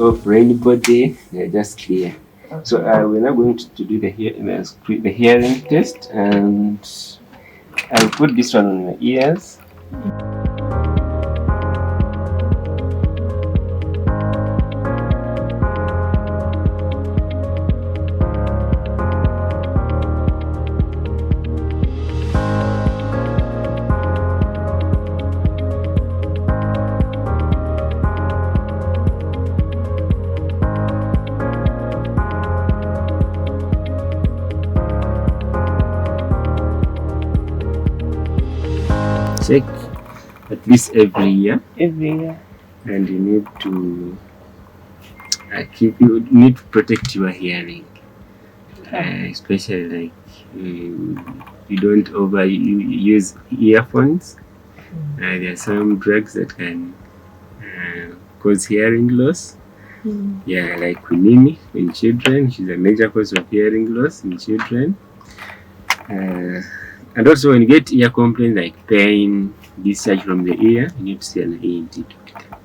or for anybody, they're just clear. Okay. So we're now going to do the hearing test, and I'll put this one on my ears. Check at least every year. Every year. And you need to you need to protect your hearing, especially like you don't use earphones. There are some drugs that can cause hearing loss. Yeah, like quinine in children, which is a major cause of hearing loss in children. And also when you get ear complaints like pain, discharge from the ear, you need to see an ENT doctor.